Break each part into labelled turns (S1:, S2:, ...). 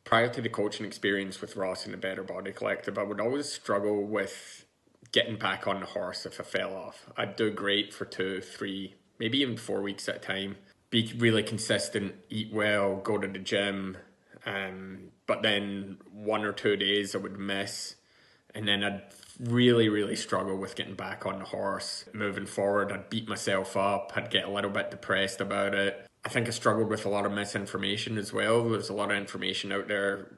S1: Prior to the coaching experience with Ross and the Better Body Collective, I would always struggle with getting back on the horse if I fell off. I'd do great for 2, 3, maybe even 4 weeks at a time. Be really consistent, eat well, go to the gym. But then 1 or 2 days I would miss. And then I'd really struggle with getting back on the horse. Moving forward, I'd beat myself up. I'd get a little bit depressed about it. I think I struggled with a lot of misinformation as well. There's a lot of information out there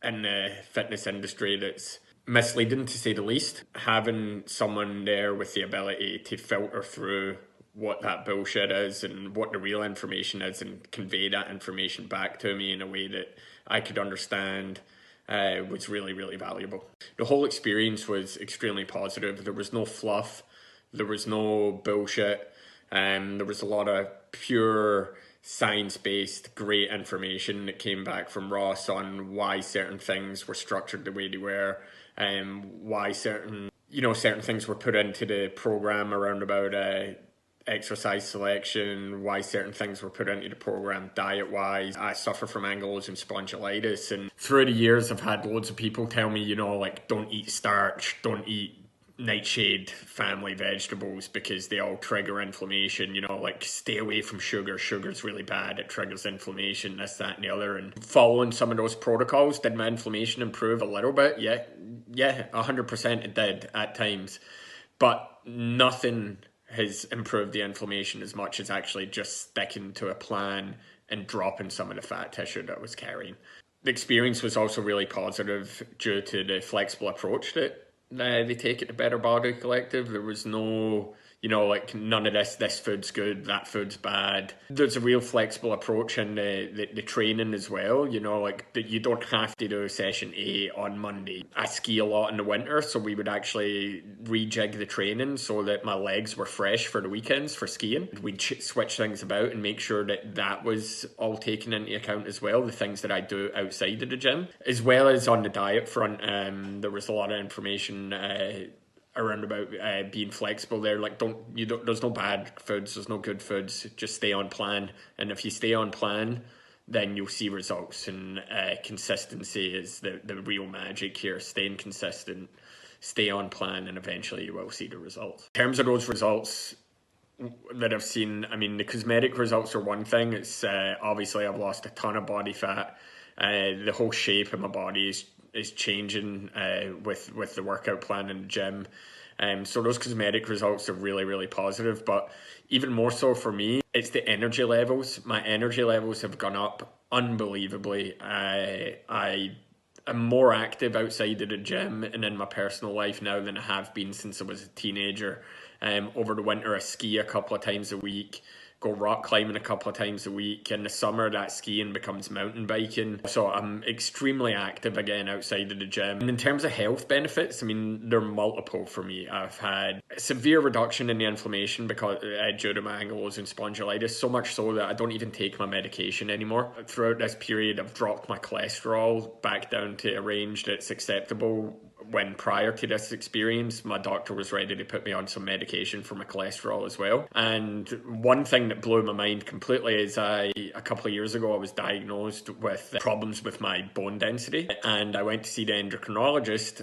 S1: in the fitness industry that's misleading, to say the least. Having someone there with the ability to filter through what that bullshit is and what the real information is and convey that information back to me in a way that I could understand was really valuable. The whole experience was extremely positive. There was no fluff. There was no bullshit. There was a lot of pure science-based great information that came back from Ross on why certain things were structured the way they were, why certain things were put into the program around about exercise selection, why certain things were put into the program diet-wise. I suffer from ankylosing spondylitis, and through the years I've had loads of people tell me, like, don't eat starch, don't eat nightshade family vegetables because they all trigger inflammation, like stay away from sugar. Sugar's really bad, it triggers inflammation, this, that and the other. And following some of those protocols, did my inflammation improve a little bit? Yeah, 100% it did at times, but nothing has improved the inflammation as much as actually just sticking to a plan and dropping some of the fat tissue that I was carrying. The experience was also really positive due to the flexible approach that they take at the Better Body Collective. There was no, like, none of this food's good, that food's bad. There's a real flexible approach in the training as well, like that you don't have to do session A on Monday. I ski a lot in the winter, so we would actually rejig the training so that my legs were fresh for the weekends for skiing. We'd switch things about and make sure that was all taken into account as well, the things that I do outside of the gym. As well as on the diet front, there was a lot of information around about being flexible there. Like, there's no bad foods, there's no good foods, just stay on plan. And if you stay on plan, then you'll see results. And consistency is the real magic here. Staying consistent, stay on plan, and eventually you will see the results. In terms of those results that I've seen, I mean, the cosmetic results are one thing. It's obviously I've lost a ton of body fat. The whole shape of my body is changing with the workout plan in the gym. So those cosmetic results are really positive, but even more so for me, it's the energy levels. My energy levels have gone up unbelievably. I am more active outside of the gym and in my personal life now than I have been since I was a teenager. Over the winter, I ski a couple of times a week, go rock climbing a couple of times a week. In the summer, that skiing becomes mountain biking. So I'm extremely active again outside of the gym. And in terms of health benefits, I mean, they're multiple for me. I've had a severe reduction in the inflammation because due to my ankylosing spondylitis, so much so that I don't even take my medication anymore. Throughout this period, I've dropped my cholesterol back down to a range that's acceptable. When prior to this experience, my doctor was ready to put me on some medication for my cholesterol as well. And one thing that blew my mind completely is a couple of years ago, I was diagnosed with problems with my bone density. And I went to see the endocrinologist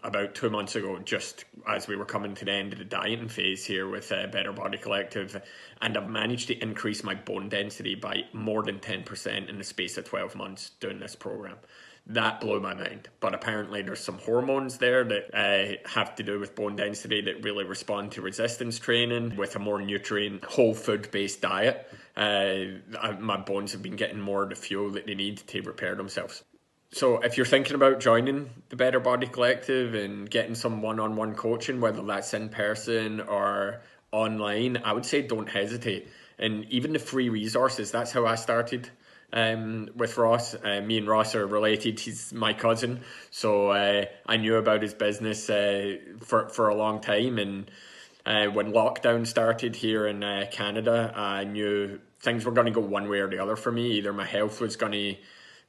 S1: about 2 months ago, just as we were coming to the end of the dieting phase here with Better Body Collective. And I've managed to increase my bone density by more than 10% in the space of 12 months doing this program. That blew my mind. But apparently there's some hormones there that have to do with bone density that really respond to resistance training. With a more nutrient, whole food based diet, my bones have been getting more of the fuel that they need to repair themselves. So if you're thinking about joining the Better Body Collective and getting some one-on-one coaching, whether that's in person or online, I would say don't hesitate. And even the free resources, that's how I started with Ross. Me and Ross are related. He's my cousin, so I knew about his business for a long time. And when lockdown started here in Canada, I knew things were going to go one way or the other for me. Either my health was going to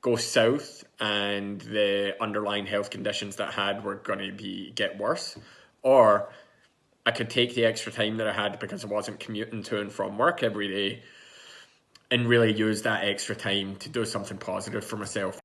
S1: go south and the underlying health conditions that I had were going to get worse, or I could take the extra time that I had because I wasn't commuting to and from work every day and really use that extra time to do something positive for myself.